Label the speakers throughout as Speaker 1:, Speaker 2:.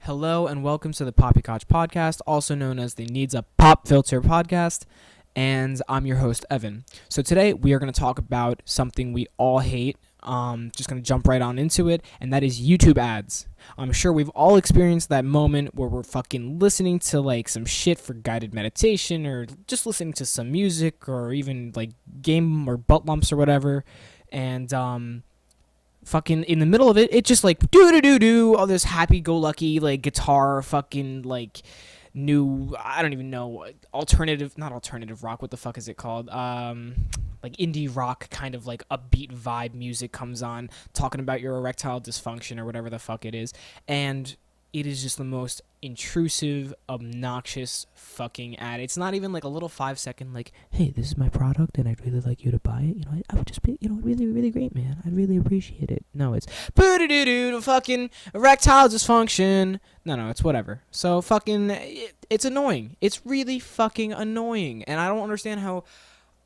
Speaker 1: Hello and welcome to the Poppykoch podcast, also known as the Needs a Pop Filter podcast, and I'm your host, Evan. So today we are going to talk about something we all hate. Just going to jump right on into it, and that is YouTube ads. I'm sure we've all experienced that moment where we're fucking listening to like some shit for guided meditation, or just listening to some music, or even like game or butt lumps or whatever, and fucking in the middle of it, it just like do all this happy-go-lucky like guitar fucking like new, I don't even know, not alternative rock, what the fuck is it called, like indie rock kind of like upbeat vibe music comes on talking about your erectile dysfunction or whatever the fuck it is, and it is just the most intrusive, obnoxious fucking ad. It's not even like a little 5-second like, hey, this is my product and I'd really like you to buy it. I would just be, really, really great, man. I'd really appreciate it. No, it's boo-doo-doo-doo, fucking erectile dysfunction. No, it's whatever. So fucking, it's annoying. It's really fucking annoying. And I don't understand how.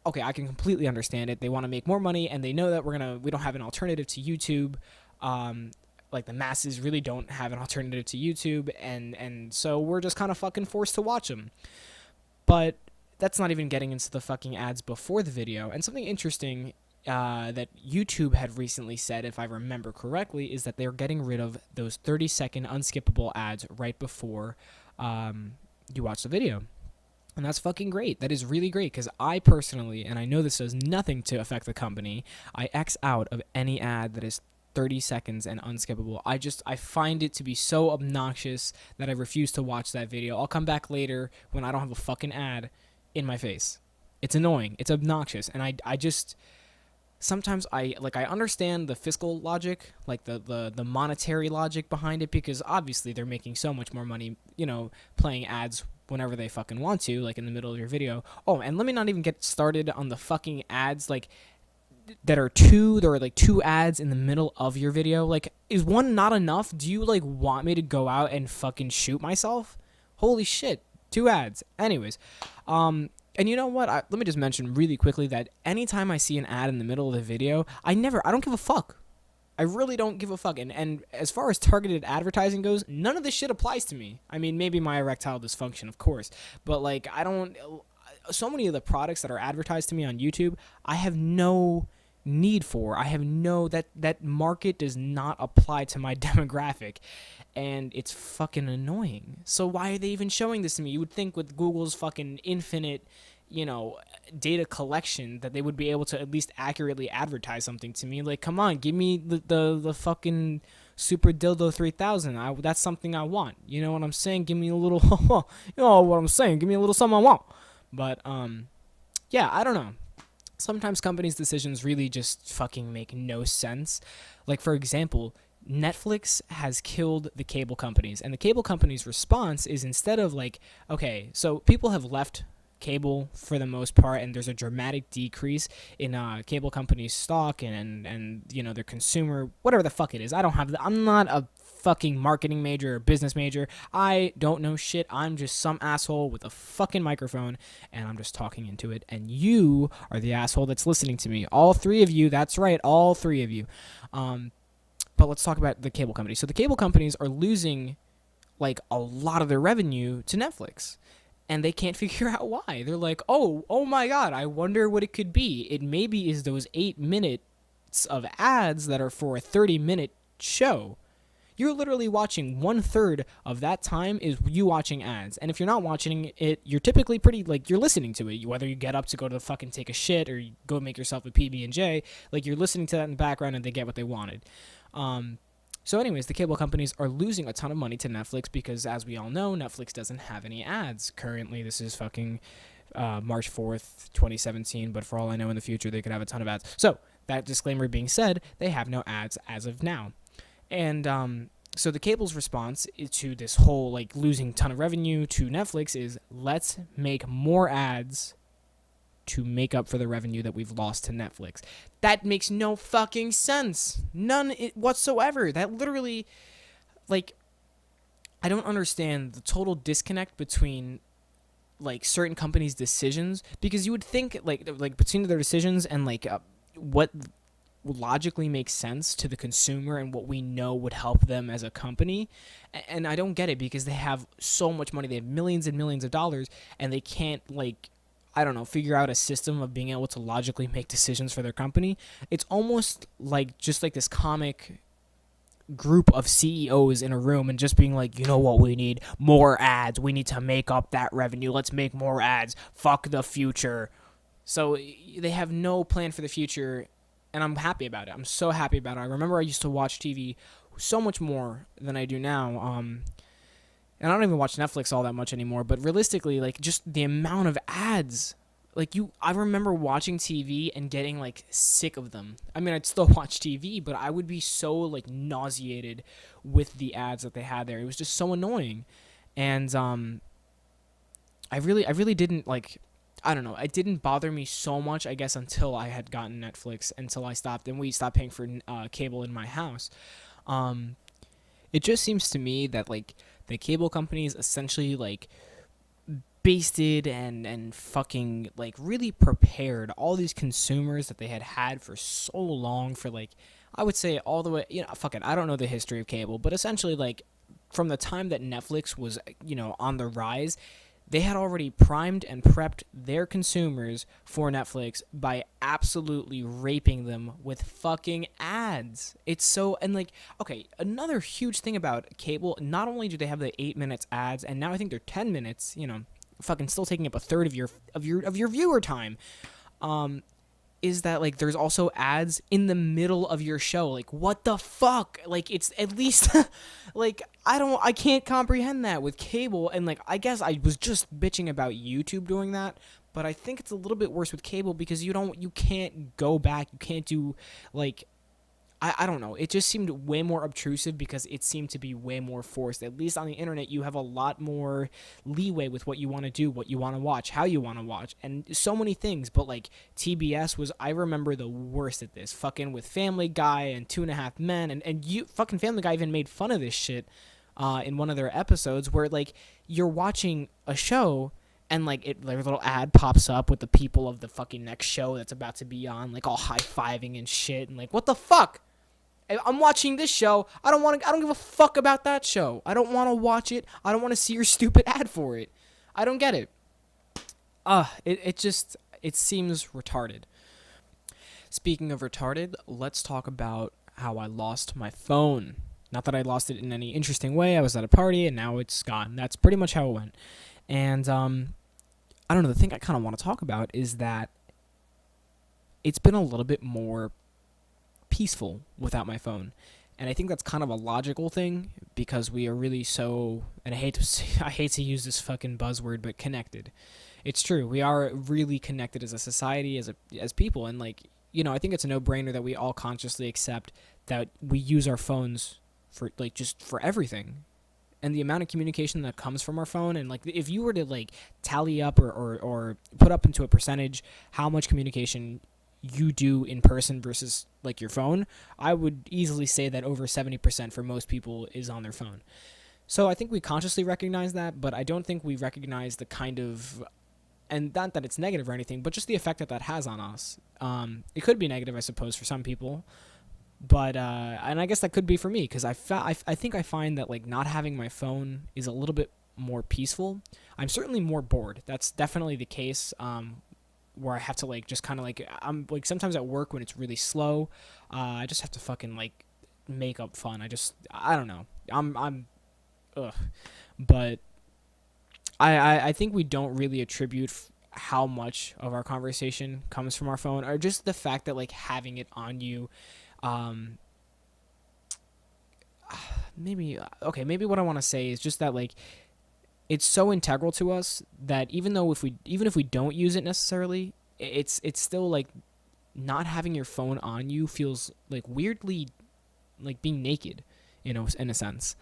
Speaker 1: Okay, I can completely understand it. They want to make more money and they know that we don't have an alternative to YouTube. Like the masses really don't have an alternative to YouTube, and so we're just kind of fucking forced to watch them. But that's not even getting into the fucking ads before the video. And something interesting that YouTube had recently said, if I remember correctly, is that they're getting rid of those 30-second unskippable ads right before you watch the video. And that's fucking great. That is really great, because I personally, and I know this does nothing to affect the company, I X out of any ad that is 30 seconds and unskippable. I find it to be so obnoxious that I refuse to watch that video. I'll come back later when I don't have a fucking ad in my face. It's annoying. It's obnoxious. And I just sometimes I understand the fiscal logic, like the monetary logic behind it, because obviously they're making so much more money, playing ads whenever they fucking want to, like in the middle of your video. Oh, and let me not even get started on the fucking ads, like there are two ads in the middle of your video. Like, is one not enough? Do you like want me to go out and fucking shoot myself? Holy shit, 2 ads. Anyways, and you know what? Let me just mention really quickly that anytime I see an ad in the middle of the video, I don't give a fuck. I really don't give a fuck. And as far as targeted advertising goes, none of this shit applies to me. I mean, maybe my erectile dysfunction, of course, but like so many of the products that are advertised to me on YouTube, I have no need for. I have that market does not apply to my demographic, and it's fucking annoying. So why are they even showing this to me? You would think with Google's fucking infinite, data collection, that they would be able to at least accurately advertise something to me. Like, come on, give me the fucking Super Dildo 3000. That's something I want. You know what I'm saying? Give me a little, what I'm saying? Give me a little something I want. But, yeah, I don't know. Sometimes companies' decisions really just fucking make no sense. Like, for example, Netflix has killed the cable companies. And the cable companies' response is, instead of like, okay, so people have left cable for the most part, and there's a dramatic decrease in cable companies' stock and their consumer, whatever the fuck it is. I'm not a fucking marketing major or business major. I don't know shit. I'm just some asshole with a fucking microphone, and I'm just talking into it, and you are the asshole that's listening to me. All 3 of you. That's right, all 3 of you. But let's talk about the cable companies. So the cable companies are losing like a lot of their revenue to Netflix, and they can't figure out why. They're like, oh my god, I wonder what it could be. It maybe is those 8 minutes of ads that are for a 30-minute show. You're literally watching 1/3 of that time is you watching ads. And if you're not watching it, you're typically you're listening to it. Whether you get up to go to fucking take a shit or you go make yourself a PB&J, like you're listening to that in the background and they get what they wanted. So anyways, the cable companies are losing a ton of money to Netflix because, as we all know, Netflix doesn't have any ads. Currently, this is fucking March 4th, 2017, but for all I know in the future, they could have a ton of ads. So, that disclaimer being said, they have no ads as of now. And so the cable's response to this whole like losing ton of revenue to Netflix is, let's make more ads to make up for the revenue that we've lost to Netflix. That makes no fucking sense. None whatsoever. That literally, like, I don't understand the total disconnect between like certain companies' decisions, because you would think like between their decisions and like what logically makes sense to the consumer and what we know would help them as a company. And I don't get it because they have so much money. They have millions and millions of dollars, and they can't, like, I don't know, figure out a system of being able to logically make decisions for their company. It's almost like just like this comic group of CEOs in a room and just being like, you know what, we need more ads. We need to make up that revenue. Let's make more ads. Fuck the future. So they have no plan for the future, and I'm happy about it. I'm so happy about it. I remember I used to watch TV so much more than I do now. And I don't even watch Netflix all that much anymore. But realistically, like, just the amount of ads, like, I remember watching TV and getting, like, sick of them. I mean, I'd still watch TV, but I would be so, like, nauseated with the ads that they had there. It was just so annoying. And I really didn't, like, I don't know. It didn't bother me so much, I guess, until I had gotten Netflix, until we stopped paying for cable in my house. It just seems to me that, like, the cable companies essentially, like, basted and fucking, like, really prepared all these consumers that they had for so long, for, like, I would say all the way, fuck it, I don't know the history of cable, but essentially, like, from the time that Netflix was, on the rise, they had already primed and prepped their consumers for Netflix by absolutely raping them with fucking ads. It's so, and, like, okay, another huge thing about cable, not only do they have the 8 minutes ads, and now I think they're 10 minutes, fucking still taking up a third of your viewer time, is that, like, there's also ads in the middle of your show. Like, what the fuck? Like, it's at least like, I can't comprehend that with cable. And, like, I guess I was just bitching about YouTube doing that, but I think it's a little bit worse with cable because you can't go back. You can't do, like, I don't know. It just seemed way more obtrusive because it seemed to be way more forced. At least on the internet, you have a lot more leeway with what you want to do, what you want to watch, how you want to watch, and so many things. But, like, TBS was, I remember, the worst at this. Fucking with Family Guy and 2.5 Men, and fucking Family Guy even made fun of this shit in one of their episodes where, like, you're watching a show and, like, their little ad pops up with the people of the fucking next show that's about to be on, like, all high-fiving and shit, and, like, what the fuck? I'm watching this show. I don't give a fuck about that show. I don't want to watch it. I don't want to see your stupid ad for it. I don't get it. It seems retarded. Speaking of retarded, let's talk about how I lost my phone. Not that I lost it in any interesting way. I was at a party and now it's gone. That's pretty much how it went. And I don't know, the thing I kind of want to talk about is that it's been a little bit more peaceful without my phone. And I think that's kind of a logical thing because we are really so, and I hate to use this fucking buzzword, but connected. It's true. We are really connected as a society, as people, and, like, I think it's a no-brainer that we all consciously accept that we use our phones for, like, just for everything. And the amount of communication that comes from our phone, and, like, if you were to, like, tally up or put up into a percentage how much communication you do in person versus, like, your phone, I would easily say that over 70% for most people is on their phone. So I think we consciously recognize that, but I don't think we recognize the kind of, and not that it's negative or anything, but just the effect that has on us. It could be negative, I suppose, for some people, but and I guess that could be for me because I think I find that, like, not having my phone is a little bit more peaceful. I'm certainly more bored. That's definitely the case. Where I have to, like, just kind of, like, I'm, like, sometimes at work when it's really slow, I just have to fucking, like, make up fun. I don't know. But I think we don't really attribute how much of our conversation comes from our phone, or just the fact that, like, having it on you, maybe what I want to say is just that, like, it's so integral to us that even if we don't use it necessarily, it's still, like, not having your phone on you feels, like, weirdly like being naked, in a sense.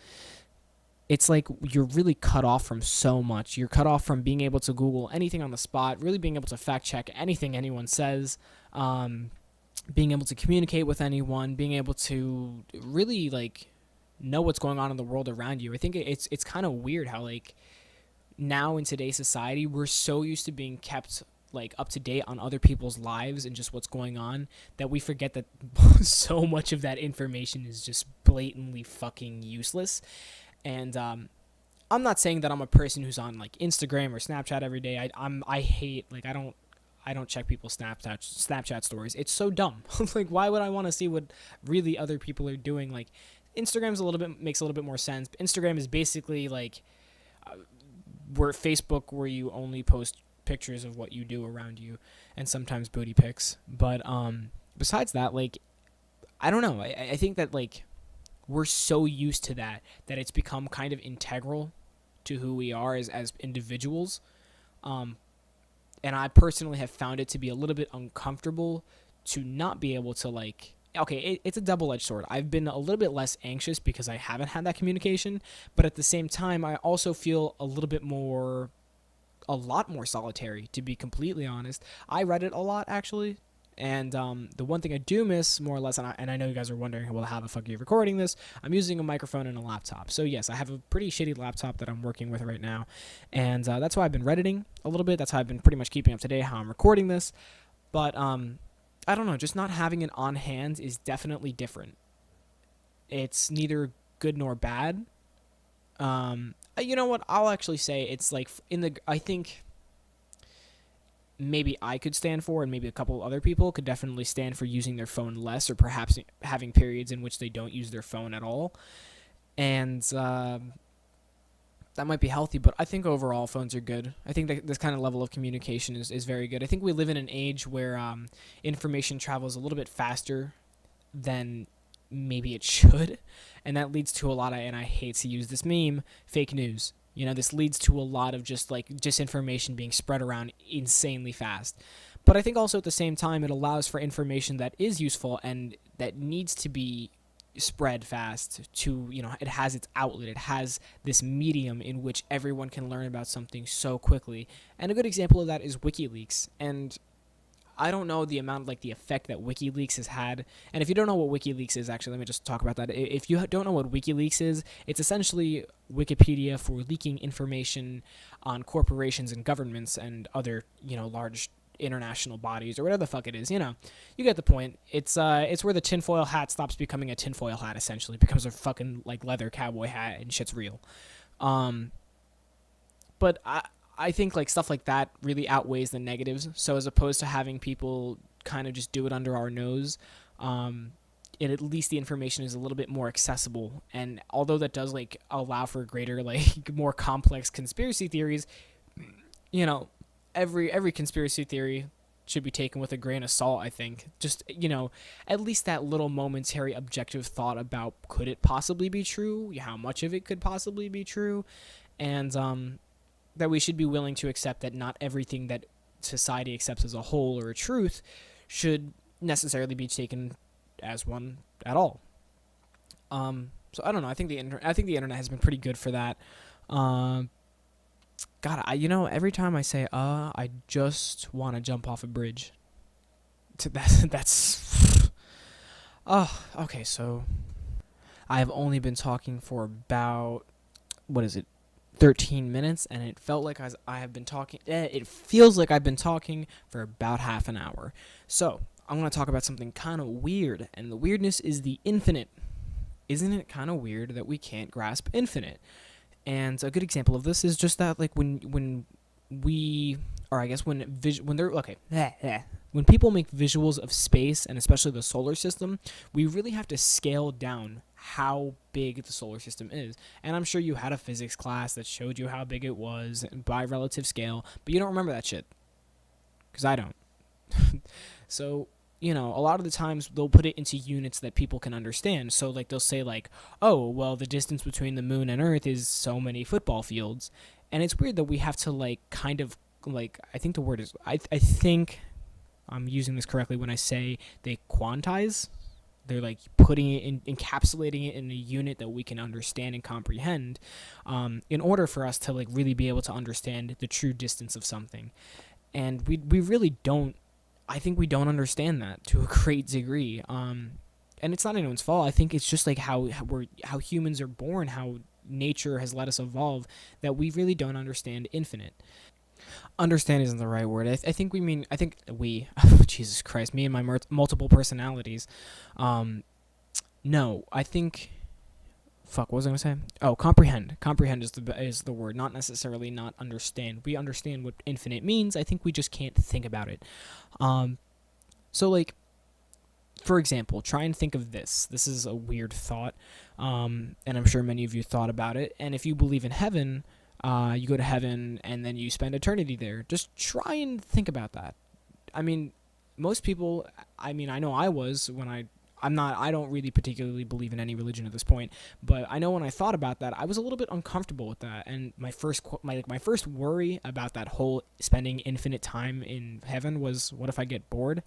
Speaker 1: It's like you're really cut off from so much. You're cut off from being able to Google anything on the spot, really being able to fact check anything anyone says, being able to communicate with anyone, being able to really, like, know what's going on in the world around you. I think it's kind of weird how, like, now in today's society we're so used to being kept like up to date on other people's lives and just what's going on, that we forget that so much of that information is just blatantly fucking useless. And I'm not saying that I'm a person who's on like Instagram or Snapchat every day. I hate, like, I don't check people's Snapchat stories. It's so dumb. Like, why would I want to see what really other people are doing? Like, Instagram's makes a little bit more sense. Instagram is basically like where Facebook, where you only post pictures of what you do around you, and sometimes booty pics. But besides that, like, I don't know. I think that, like, we're so used to that it's become kind of integral to who we are as individuals. And I personally have found it to be a little bit uncomfortable to not be able to, like, okay, it's a double-edged sword. I've been a little bit less anxious because I haven't had that communication, but at the same time, I also feel a lot more solitary, to be completely honest. I Reddit a lot, actually, and the one thing I do miss, more or less, and I know you guys are wondering, well, how the fuck are you recording this? I'm using a microphone and a laptop. So yes, I have a pretty shitty laptop that I'm working with right now, and that's why I've been Redditing a little bit. That's how I've been pretty much keeping up to date how I'm recording this. But I don't know, just not having it on hand is definitely different. It's neither good nor bad. You know what? I'll actually say it's like I think maybe I could stand for, and maybe a couple other people could definitely stand for using their phone less, or perhaps having periods in which they don't use their phone at all. And that might be healthy, but I think overall phones are good. I think that this kind of level of communication is very good. I think we live in an age where information travels a little bit faster than maybe it should, and that leads to a lot of, and I hate to use this meme, fake news. You know, this leads to a lot of just like disinformation being spread around insanely fast. But I think also at the same time it allows for information that is useful and that needs to be spread fast to, you know, it has its outlet. It has this medium in which everyone can learn about something so quickly. And a good example of that is WikiLeaks. And I don't know the amount, like the effect that WikiLeaks has had. And if you don't know what WikiLeaks is, actually, let me just talk about that. If you don't know what WikiLeaks is, it's essentially Wikipedia for leaking information on corporations and governments and other, you know, large international bodies or whatever the fuck it is. You know, you get the point. It's where the tinfoil hat stops becoming a tinfoil hat, essentially. It becomes a fucking like leather cowboy hat and shit's real. But I think like stuff like that really outweighs the negatives. So as opposed to having people kind of just do it under our nose, at least the information is a little bit more accessible. And although that does like allow for greater, like more complex conspiracy theories, you know, every conspiracy theory should be taken with a grain of salt, I think. Just, you know, at least that little momentary objective thought about could it possibly be true? How much of it could possibly be true? And that we should be willing to accept that not everything that society accepts as a whole or a truth should necessarily be taken as one at all. So I don't know. I think the internet has been pretty good for that. God, you know, every time I say I just want to jump off a bridge. That's oh, okay. So I have only been talking for about 13 minutes, and it felt like I have been talking. It feels like I've been talking for about half an hour. So I'm going to talk about something kind of weird, and the weirdness is the infinite. Isn't it kind of weird that we can't grasp infinite? And a good example of this is just that, like, when people make visuals of space, and especially the solar system, we really have to scale down how big the solar system is. And I'm sure you had a physics class that showed you how big it was by relative scale, but you don't remember that shit. Because I don't. So, you know, a lot of the times they'll put it into units that people can understand. So, like, they'll say, like, oh, well, the distance between the moon and Earth is so many football fields. And it's weird that we have to, like, kind of, like, I think the word is, I think I'm using this correctly when I say they quantize. They're, like, putting it in, encapsulating it in a unit that we can understand and comprehend, in order for us to, like, really be able to understand the true distance of something. And we really don't, I think we don't understand that to a great degree. And it's not anyone's fault. I think it's just like how humans are born, how nature has let us evolve, that we really don't understand infinite. Understand isn't the right word. I think I think we, Jesus Christ, me and my multiple personalities. Um, no, I think, fuck, what was I gonna say? Oh, comprehend. Comprehend is the word, not necessarily not understand. We understand what infinite means. I think we just can't think about it. Um, so like, for example, try and think of this. This is a weird thought, and I'm sure many of you thought about it. And if you believe in heaven, you go to heaven and then you spend eternity there. Just try and think about that. I mean, most people. I mean, I know I was when I. I'm not. I don't really particularly believe in any religion at this point, but I know when I thought about that, I was a little bit uncomfortable with that. And my first worry about that whole spending infinite time in heaven was, what if I get bored?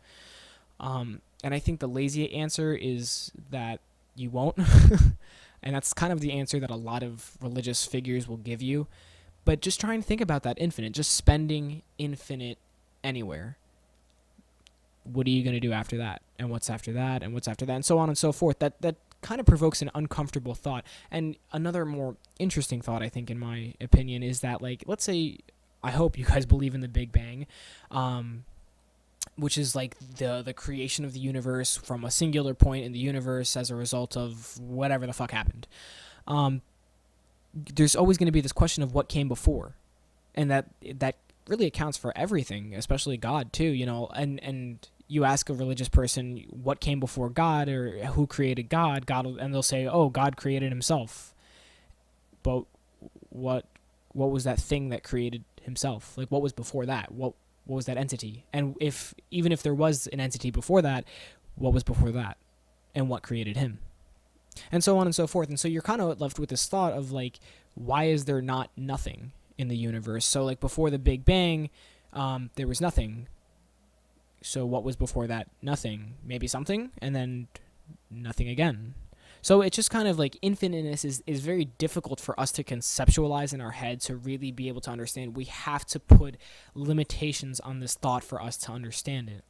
Speaker 1: And I think the lazy answer is that you won't. And that's kind of the answer that a lot of religious figures will give you. But just try and think about that infinite, just spending infinite anywhere. What are you going to do after that? And what's after that? And what's after that? And so on and so forth. That kind of provokes an uncomfortable thought. And another more interesting thought, I think, in my opinion, is that, like, let's say, I hope you guys believe in the Big Bang. Which is like the creation of the universe from a singular point in the universe as a result of whatever the fuck happened. There's always going to be this question of what came before, and that really accounts for everything, especially God too. And you ask a religious person what came before God or who created God, and they'll say, "Oh, God created Himself." But what was that thing that created Himself? Like, what was before that? What was that entity? And even if there was an entity before that, what was before that? And what created him? And so on and so forth. And so you're kind of left with this thought of, like, why is there not nothing in the universe? So, like, before the Big Bang, there was nothing. So what was before that? Nothing. Maybe something, and then nothing again. So it's just kind of like infiniteness is very difficult for us to conceptualize in our head to really be able to understand. We have to put limitations on this thought for us to understand it.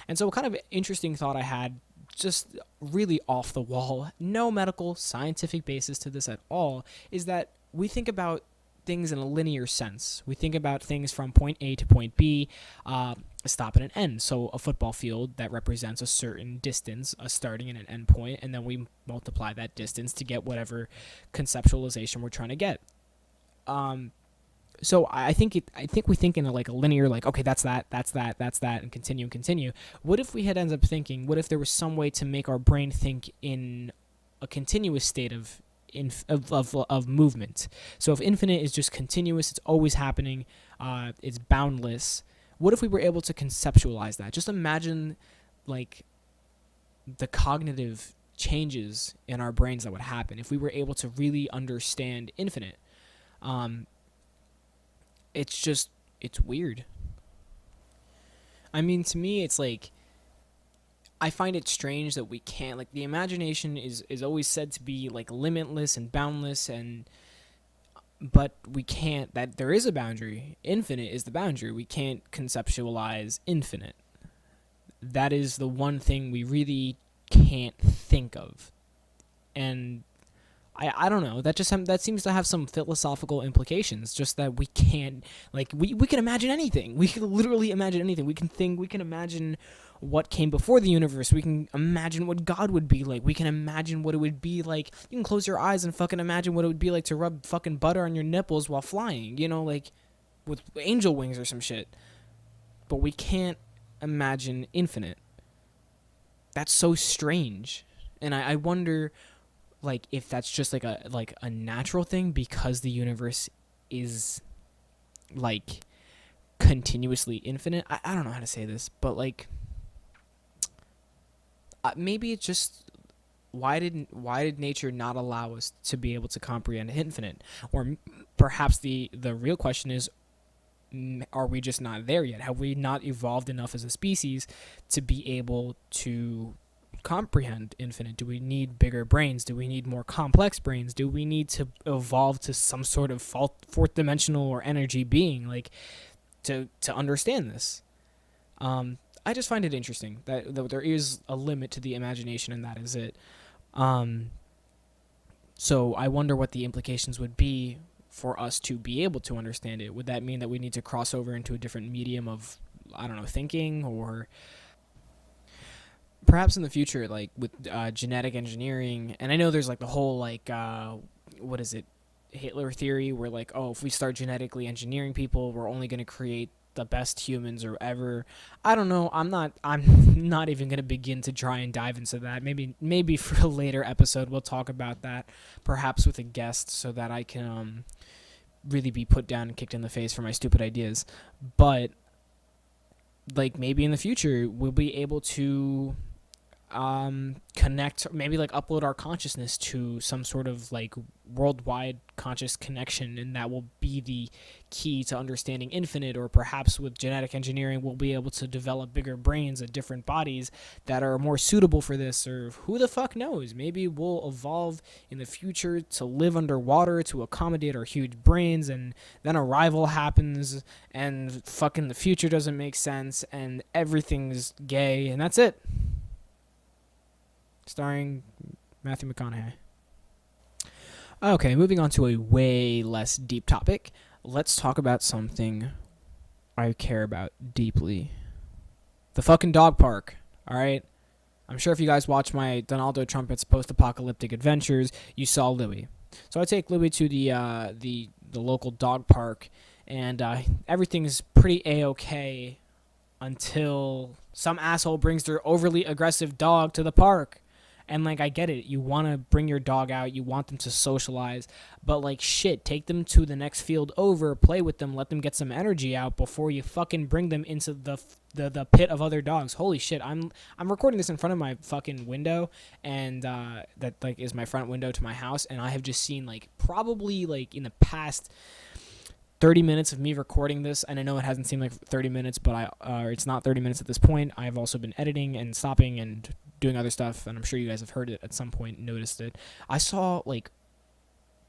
Speaker 1: And so a kind of interesting thought I had, just really off the wall, no medical scientific basis to this at all, is that we think about things in a linear sense. We think about things from point A to point B, a stop and an end. So a football field that represents a certain distance, a starting and an end point, and then we multiply that distance to get whatever conceptualization we're trying to get. So I think we think in a linear, like, okay, that's that, and continue. What if we had ended up thinking? What if there was some way to make our brain think in a continuous state of movement? So if infinite is just continuous, it's always happening, it's boundless. What if we were able to conceptualize that? Just imagine, like, the cognitive changes in our brains that would happen if we were able to really understand infinite. It's weird. I mean, to me, it's like, I find it strange that we can't, like, the imagination is always said to be, like, limitless and boundless, but we can't, that there is a boundary. Infinite is the boundary. We can't conceptualize infinite. That is the one thing we really can't think of. And I don't know, that seems to have some philosophical implications, just that we can't, like, we can imagine anything. We can literally imagine anything. We can imagine what came before the universe. We can imagine what God would be like. We can imagine what it would be like. You can close your eyes and fucking imagine what it would be like to rub fucking butter on your nipples while flying, like, with angel wings or some shit. But we can't imagine infinite. That's so strange. And I wonder, like, if that's just like a natural thing because the universe is, like, continuously infinite. I don't know how to say this, but, like, maybe it's just, why did nature not allow us to be able to comprehend infinite? Or perhaps the real question is, are we just not there yet? Have we not evolved enough as a species to be able to comprehend infinite? Do we need bigger brains? Do we need more complex brains? Do we need to evolve to some sort of fourth dimensional or energy being, like, to understand this? I just find it interesting that there is a limit to the imagination, and that is it. So I wonder what the implications would be for us to be able to understand it? Would that mean that we need to cross over into a different medium of, I don't know, thinking? Or perhaps in the future, like with genetic engineering, and I know there's like the whole like what is it, Hitler theory, where like, oh, if we start genetically engineering people, we're only going to create the best humans or ever. I don't know. I'm not even going to begin to try and dive into that. Maybe for a later episode we'll talk about that, perhaps with a guest, so that I can really be put down and kicked in the face for my stupid ideas. But like maybe in the future we'll be able to connect, maybe like upload our consciousness to some sort of like worldwide conscious connection, and that will be the key to understanding infinite. Or perhaps with genetic engineering we'll be able to develop bigger brains and different bodies that are more suitable for this, or who the fuck knows, maybe we'll evolve in the future to live underwater to accommodate our huge brains, and then a rival happens and fucking the future doesn't make sense and everything's gay, and that's it. Starring Matthew McConaughey. Okay, moving on to a way less deep topic. Let's talk about something I care about deeply. The fucking dog park, alright? I'm sure if you guys watch my Donaldo Trumpet's post-apocalyptic adventures, you saw Louie. So I take Louie to the local dog park, and everything's pretty A-okay until some asshole brings their overly aggressive dog to the park. And, like, I get it. You want to bring your dog out. You want them to socialize. But, like, shit, take them to the next field over. Play with them. Let them get some energy out before you fucking bring them into the pit of other dogs. Holy shit. I'm recording this in front of my fucking window. And that, like, is my front window to my house. And I have just seen, like, probably, like, in the past 30 minutes of me recording this, and I know it hasn't seemed like 30 minutes, but it's not 30 minutes at this point. I've also been editing and stopping and doing other stuff, and I'm sure you guys have heard it at some point, noticed it. I saw, like,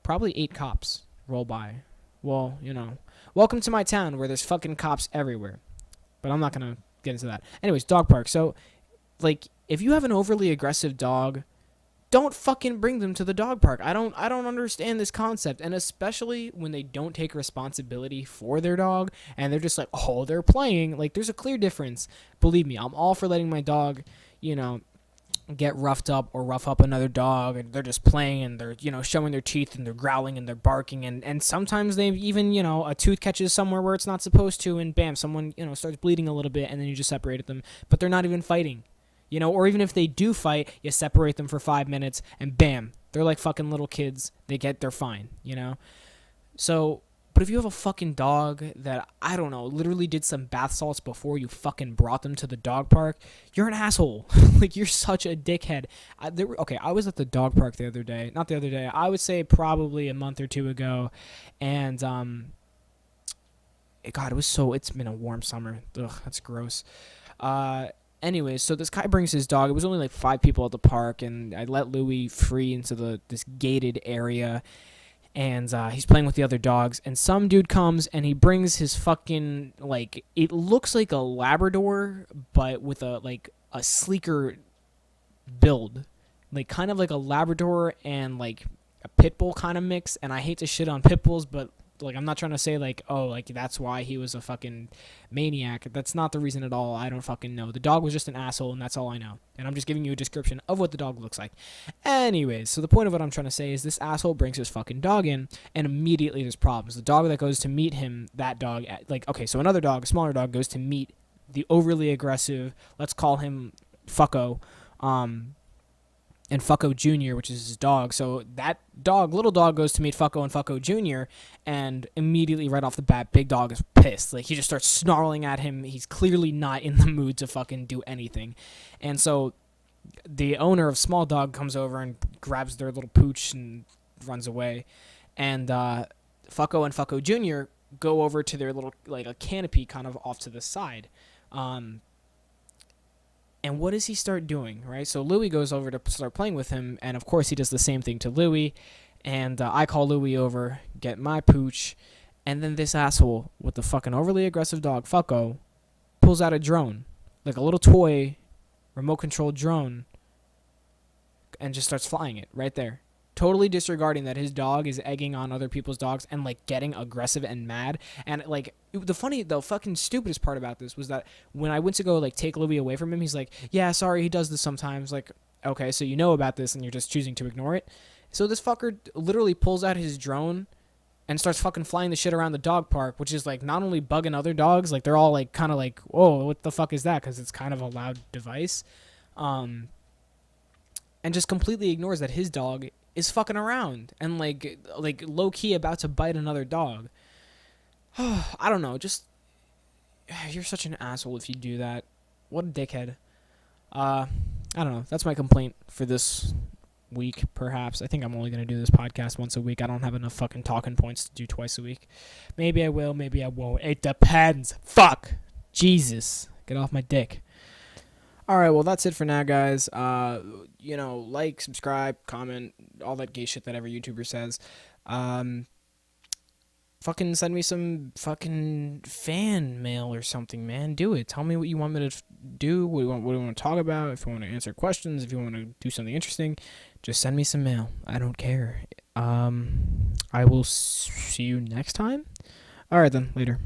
Speaker 1: probably 8 cops roll by. Well, you know, welcome to my town where there's fucking cops everywhere. But I'm not going to get into that. Anyways, dog park. So, like, if you have an overly aggressive dog, don't fucking bring them to the dog park. I don't understand this concept, and especially when they don't take responsibility for their dog and they're just like, oh, they're playing. Like, there's a clear difference. Believe me, I'm all for letting my dog, you know, get roughed up or rough up another dog, and they're just playing and they're, you know, showing their teeth and they're growling and they're barking, and sometimes they even, you know, a tooth catches somewhere where it's not supposed to, and bam, someone, you know, starts bleeding a little bit, and then you just separated them, but they're not even fighting. You know, or even if they do fight, you separate them for 5 minutes, and bam, they're like fucking little kids. They're fine, you know? So, but if you have a fucking dog that, I don't know, literally did some bath salts before you fucking brought them to the dog park, you're an asshole. Like, you're such a dickhead. I was at the dog park the other day. Not the other day. I would say probably a month or two ago, and, God, it's been a warm summer. Ugh, that's gross. Anyways, so this guy brings his dog. It was only like 5 people at the park, and I let Louie free into this gated area, and he's playing with the other dogs, and some dude comes, and he brings his fucking, like, it looks like a Labrador, but with a sleeker build. Like, kind of like a Labrador and, like, a pit bull kind of mix, and I hate to shit on pit bulls, but like, I'm not trying to say, like, oh, like, that's why he was a fucking maniac. That's not the reason at all. I don't fucking know. The dog was just an asshole, and that's all I know. And I'm just giving you a description of what the dog looks like. Anyways, so the point of what I'm trying to say is this asshole brings his fucking dog in, and immediately there's problems. The dog that goes to meet him, that dog, so another dog, a smaller dog, goes to meet the overly aggressive, let's call him Fucko, and Fucko Jr., which is his dog. So that dog, little dog, goes to meet Fucko and Fucko Jr., and immediately right off the bat, big dog is pissed. Like, he just starts snarling at him. He's clearly not in the mood to fucking do anything. And so the owner of small dog comes over and grabs their little pooch and runs away. And Fucko and Fucko Jr. go over to their little, like, a canopy kind of off to the side. And what does he start doing, right? So Louie goes over to start playing with him, and of course he does the same thing to Louie. And I call Louie over, get my pooch, and then this asshole with the fucking overly aggressive dog, Fucko, pulls out a drone, like a little toy, remote-controlled drone, and just starts flying it right there. totally disregarding that his dog is egging on other people's dogs and like getting aggressive and mad. And like the fucking stupidest part about this was that when I went to go like take Louis away from him, he's like, yeah, sorry, he does this sometimes. Like, okay, so you know about this and you're just choosing to ignore it. So this fucker literally pulls out his drone and starts fucking flying the shit around the dog park, which is like not only bugging other dogs, like they're all like kind of like, whoa, what the fuck is that? Because it's kind of a loud device. And just completely ignores that his dog is fucking around and like low key about to bite another dog. I don't know, just you're such an asshole if you do that. What a dickhead. I don't know. That's my complaint for this week, perhaps. I think I'm only going to do this podcast once a week. I don't have enough fucking talking points to do twice a week. Maybe I will, maybe I won't. It depends. Fuck. Jesus. Get off my dick. Alright, well, that's it for now, guys. Like, subscribe, comment, all that gay shit that every YouTuber says. Fucking send me some fucking fan mail or something, man. Do it. Tell me what you want me to do, what you want to talk about, if you want to answer questions, if you want to do something interesting. Just send me some mail. I don't care. I will see you next time. Alright then, later.